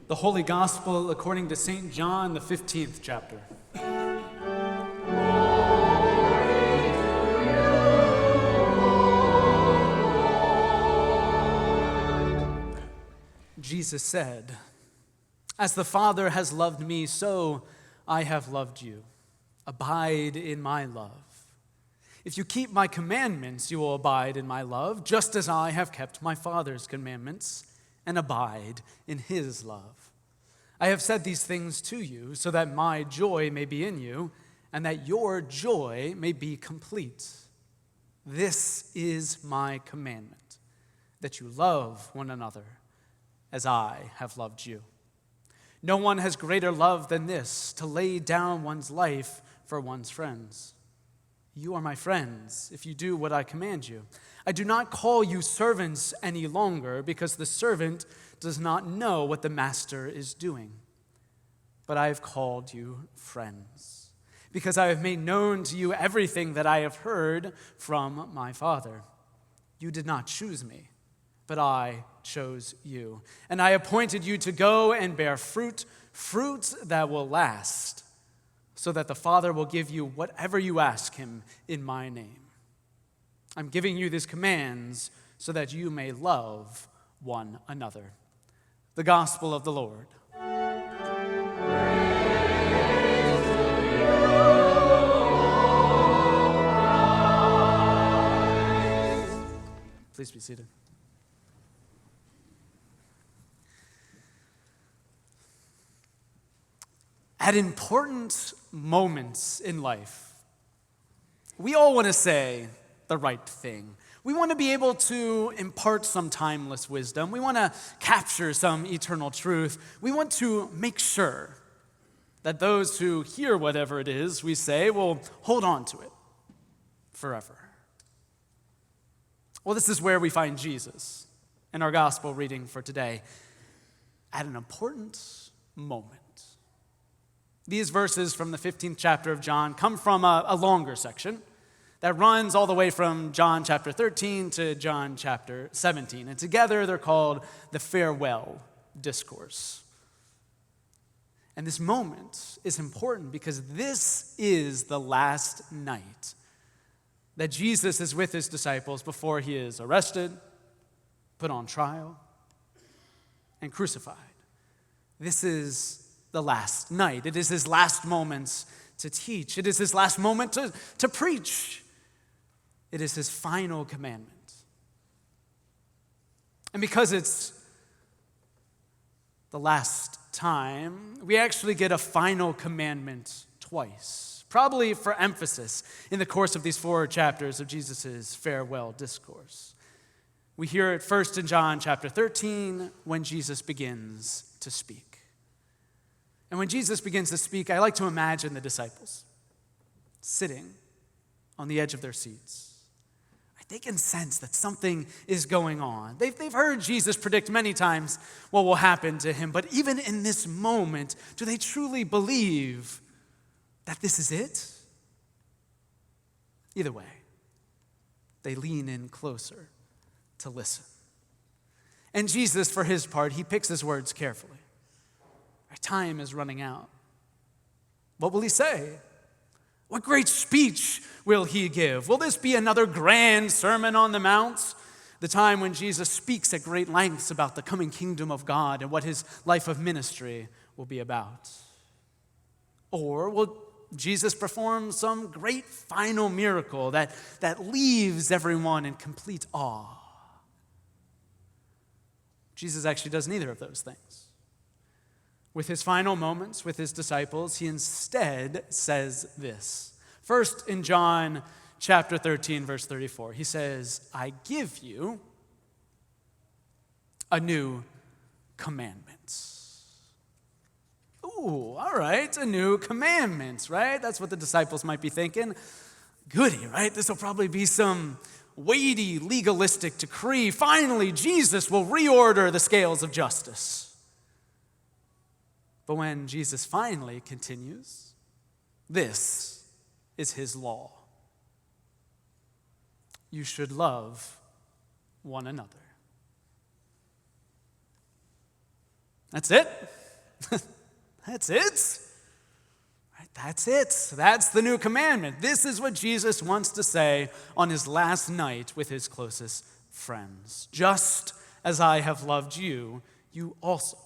The Holy Gospel according to St. John, the 15th chapter. Jesus said, "As the Father has loved me, so I have loved you. Abide in my love. If you keep my commandments, you will abide in my love, just as I have kept my Father's commandments and abide in his love. I have said these things to you so that my joy may be in you and that your joy may be complete. This is my commandment, that you love one another as I have loved you. No one has greater love than this, to lay down one's life for one's friends. You are my friends if you do what I command you. I do not call you servants any longer, because the servant does not know what the master is doing. But I have called you friends, because I have made known to you everything that I have heard from my Father. You did not choose me, but I chose you. And I appointed you to go and bear fruit that will last, so that the Father will give you whatever you ask him in my name. I'm giving you these commands so that you may love one another." The Gospel of the Lord. Please be seated. At important moments in life, we all want to say the right thing. We want to be able to impart some timeless wisdom. We want to capture some eternal truth. We want to make sure that those who hear whatever it is we say will hold on to it forever. Well, this is where we find Jesus in our gospel reading for today at an important moment. These verses from the 15th chapter of John come from a longer section that runs all the way from John chapter 13 to John chapter 17. And together they're called the farewell discourse. And this moment is important because this is the last night that Jesus is with his disciples before he is arrested, put on trial, and crucified. This is the last night. It is his last moments to teach. It is his last moment to preach. It is his final commandment. And because it's the last time, we actually get a final commandment twice, probably for emphasis in the course of these 4 chapters of Jesus' farewell discourse. We hear it first in John chapter 13 when Jesus begins to speak. And when Jesus begins to speak, I like to imagine the disciples sitting on the edge of their seats. They can sense that something is going on. They've heard Jesus predict many times what will happen to him, but even in this moment, do they truly believe that this is it? Either way, they lean in closer to listen. And Jesus, for his part, he picks his words carefully. Our time is running out. What will he say? What great speech will he give? Will this be another grand Sermon on the Mount? The time when Jesus speaks at great lengths about the coming kingdom of God and what his life of ministry will be about. Or will Jesus perform some great final miracle that leaves everyone in complete awe? Jesus actually does neither of those things. With his final moments with his disciples, he instead says this. First, in John chapter 13, verse 34, he says, "I give you a new commandment." Ooh, all right, a new commandment, right? That's what the disciples might be thinking. Goody, right? This will probably be some weighty legalistic decree. Finally, Jesus will reorder the scales of justice. But when Jesus finally continues, this is his law. You should love one another. That's it. That's it? Right, that's it. That's the new commandment. This is what Jesus wants to say on his last night with his closest friends. Just as I have loved you, you also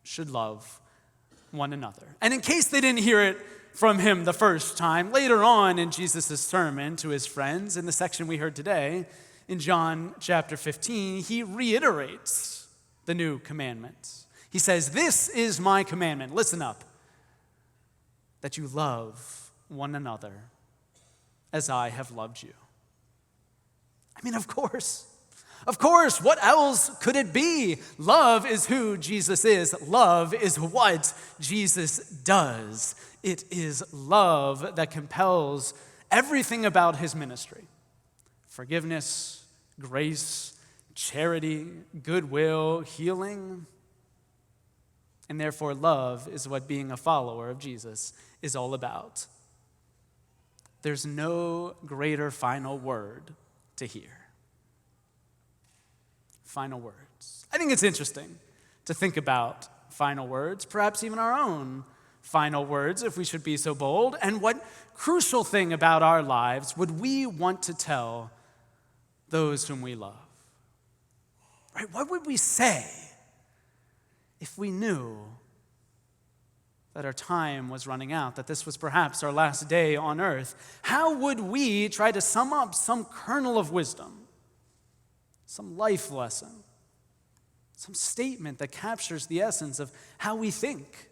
should love one another. And in case they didn't hear it from him the first time, later on in Jesus' sermon to his friends, in the section we heard today, in John chapter 15, he reiterates the new commandment. He says, "This is my commandment," listen up, "that you love one another as I have loved you." I mean, of course, what else could it be? Love is who Jesus is. Love is what Jesus does. It is love that compels everything about his ministry: forgiveness, grace, charity, goodwill, healing. And therefore, love is what being a follower of Jesus is all about. There's no greater final word to hear. Final words. I think it's interesting to think about final words, perhaps even our own final words, if we should be so bold. And what crucial thing about our lives would we want to tell those whom we love? Right? What would we say if we knew that our time was running out, that this was perhaps our last day on earth? How would we try to sum up some kernel of wisdom, some life lesson, some statement that captures the essence of how we think,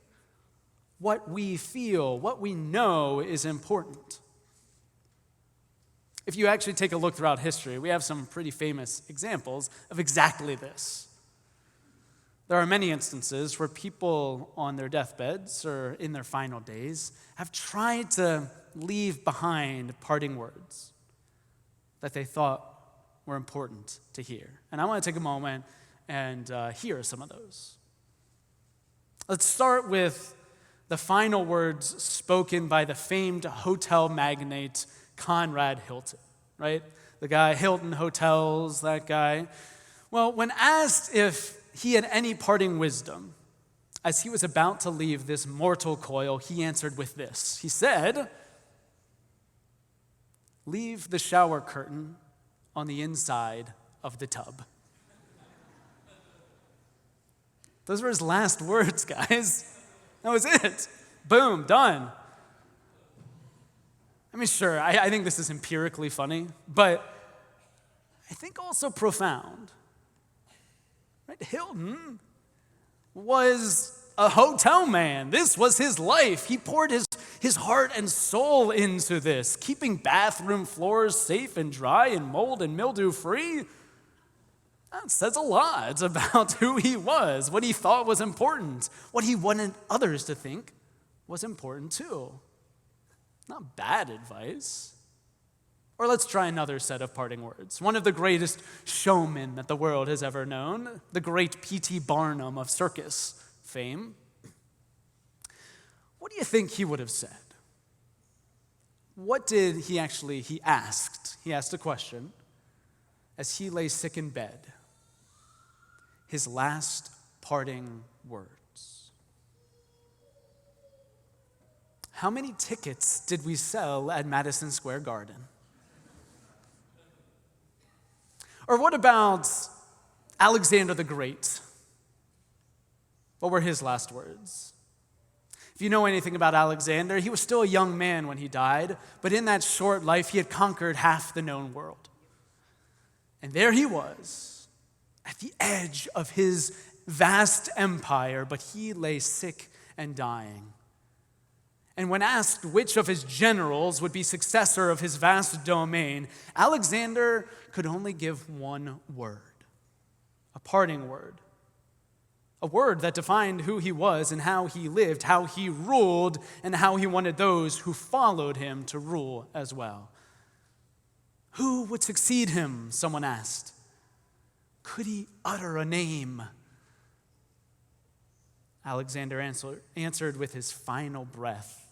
what we feel, what we know is important? If you actually take a look throughout history, we have some pretty famous examples of exactly this. There are many instances where people on their deathbeds or in their final days have tried to leave behind parting words that they thought were important to hear. And I want to take a moment and hear some of those. Let's start with the final words spoken by the famed hotel magnate Conrad Hilton, right? The guy, Hilton Hotels, that guy. Well, when asked if he had any parting wisdom as he was about to leave this mortal coil, he answered with this. He said, "Leave the shower curtain on the inside of the tub." Those were his last words, guys. That was it. Boom, done. I mean, sure, I think this is empirically funny, but I think also profound. Right? Hilton was a hotel man. This was his life. He poured his heart and soul into this, keeping bathroom floors safe and dry and mold and mildew free. That says a lot about who he was, what he thought was important, what he wanted others to think was important too. Not bad advice. Or let's try another set of parting words. One of the greatest showmen that the world has ever known, the great P.T. Barnum of circus fame. What do you think he would have said? What did he asked? He asked a question as he lay sick in bed. His last parting words. How many tickets did we sell at Madison Square Garden? Or what about Alexander the Great? What were his last words? If you know anything about Alexander, he was still a young man when he died, but in that short life, he had conquered half the known world. And there he was, at the edge of his vast empire, but he lay sick and dying. And when asked which of his generals would be successor of his vast domain, Alexander could only give one word, a parting word. A word that defined who he was and how he lived, how he ruled, and how he wanted those who followed him to rule as well. Who would succeed him, someone asked. Could he utter a name? Alexander answered with his final breath.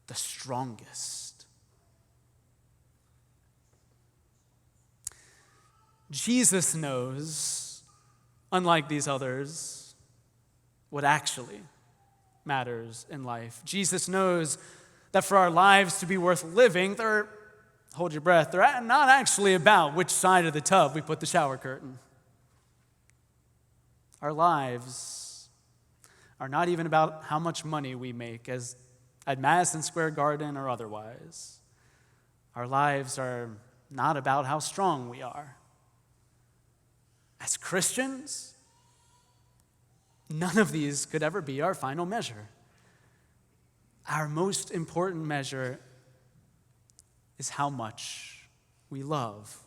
The strongest. Jesus knows unlike these others, what actually matters in life. Jesus knows that for our lives to be worth living, hold your breath, they're not actually about which side of the tub we put the shower curtain. Our lives are not even about how much money we make at Madison Square Garden or otherwise. Our lives are not about how strong we are. As Christians, none of these could ever be our final measure. Our most important measure is how much we love.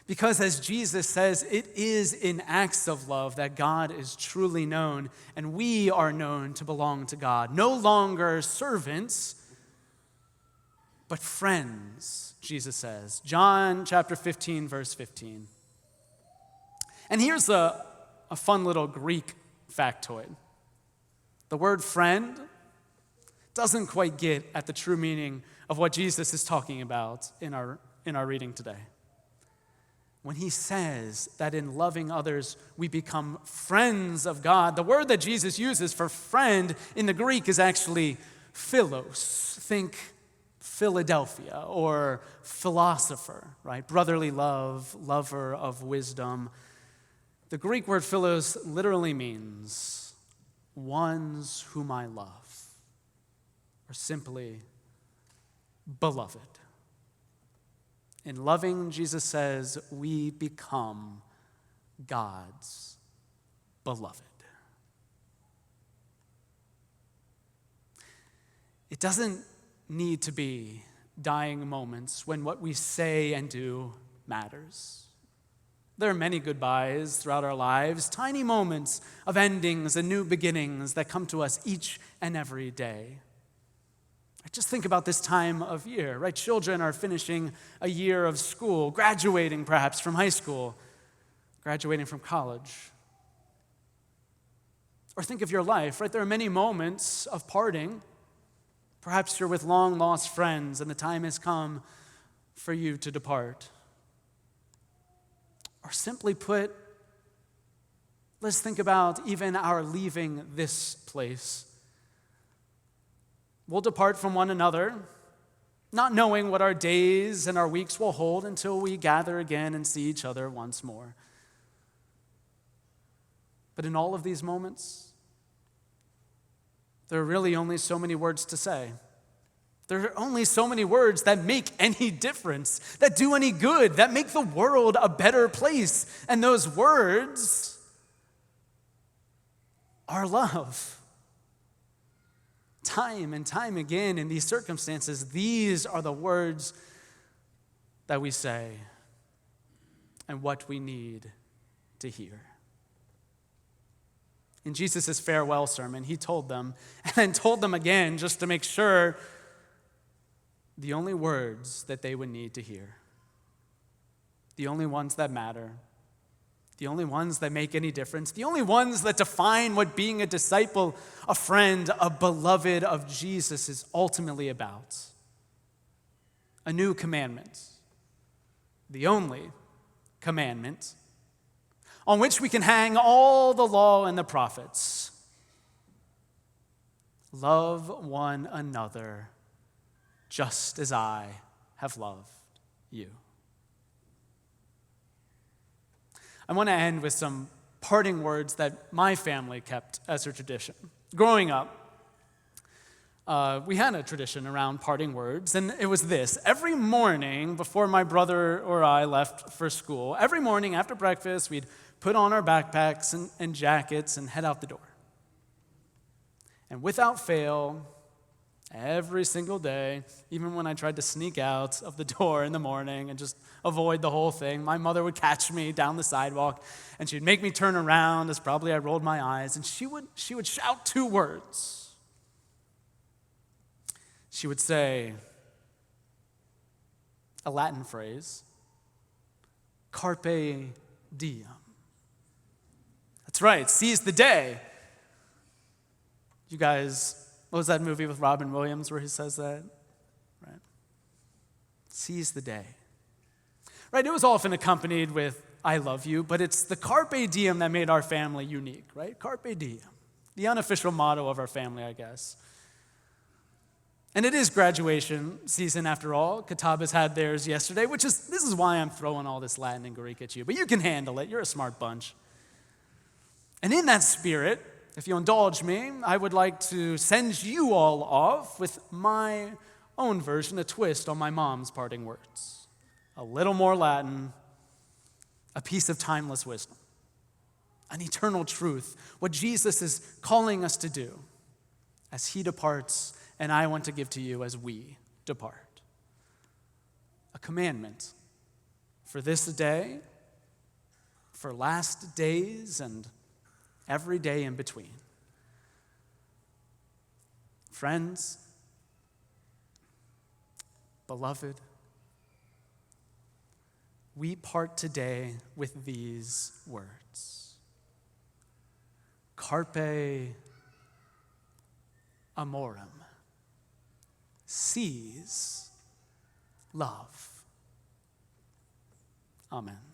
Because as Jesus says, it is in acts of love that God is truly known, and we are known to belong to God. No longer servants, but friends, Jesus says. John chapter 15, verse 15. And here's a fun little Greek factoid. The word friend doesn't quite get at the true meaning of what Jesus is talking about in our reading today. When he says that in loving others we become friends of God, the word that Jesus uses for friend in the Greek is actually philos. Think Philadelphia or philosopher, right? Brotherly love, lover of wisdom. The Greek word philos literally means ones whom I love, or simply beloved. In loving, Jesus says, we become God's beloved. It doesn't need to be dying moments when what we say and do matters. There are many goodbyes throughout our lives, tiny moments of endings and new beginnings that come to us each and every day. Just think about this time of year, right? Children are finishing a year of school, graduating perhaps from high school, graduating from college. Or think of your life, right? There are many moments of parting. Perhaps you're with long-lost friends and the time has come for you to depart. Or simply put, let's think about even our leaving this place. We'll depart from one another, not knowing what our days and our weeks will hold until we gather again and see each other once more. But in all of these moments, there are really only so many words to say. There are only so many words that make any difference, that do any good, that make the world a better place. And those words are love. Time and time again in these circumstances, these are the words that we say and what we need to hear. In Jesus' farewell sermon, he told them, and then told them again just to make sure, the only words that they would need to hear, the only ones that matter, the only ones that make any difference, the only ones that define what being a disciple, a friend, a beloved of Jesus is ultimately about. A new commandment, the only commandment on which we can hang all the law and the prophets. Love one another just as I have loved you. I want to end with some parting words that my family kept as a tradition. Growing up, we had a tradition around parting words, and it was this. Every morning before my brother or I left for school, every morning after breakfast, we'd put on our backpacks and jackets and head out the door. And without fail, every single day, even when I tried to sneak out of the door in the morning and just avoid the whole thing, my mother would catch me down the sidewalk and she'd make me turn around as probably I rolled my eyes, and she would shout two words. She would say a Latin phrase, carpe diem. That's right, seize the day. You guys, what was that movie with Robin Williams where he says that? Right. Seize the day. Right, it was often accompanied with I love you, but it's the carpe diem that made our family unique, right? Carpe diem, the unofficial motto of our family, I guess. And it is graduation season after all. Kataba's had theirs yesterday, this is why I'm throwing all this Latin and Greek at you, but you can handle it. You're a smart bunch. And in that spirit, if you indulge me, I would like to send you all off with my own version, a twist on my mom's parting words. A little more Latin, a piece of timeless wisdom, an eternal truth, what Jesus is calling us to do as he departs and I want to give to you as we depart. A commandment for this day, for last days, and every day in between. Friends, beloved, we part today with these words. Carpe amorem. Seize love. Amen.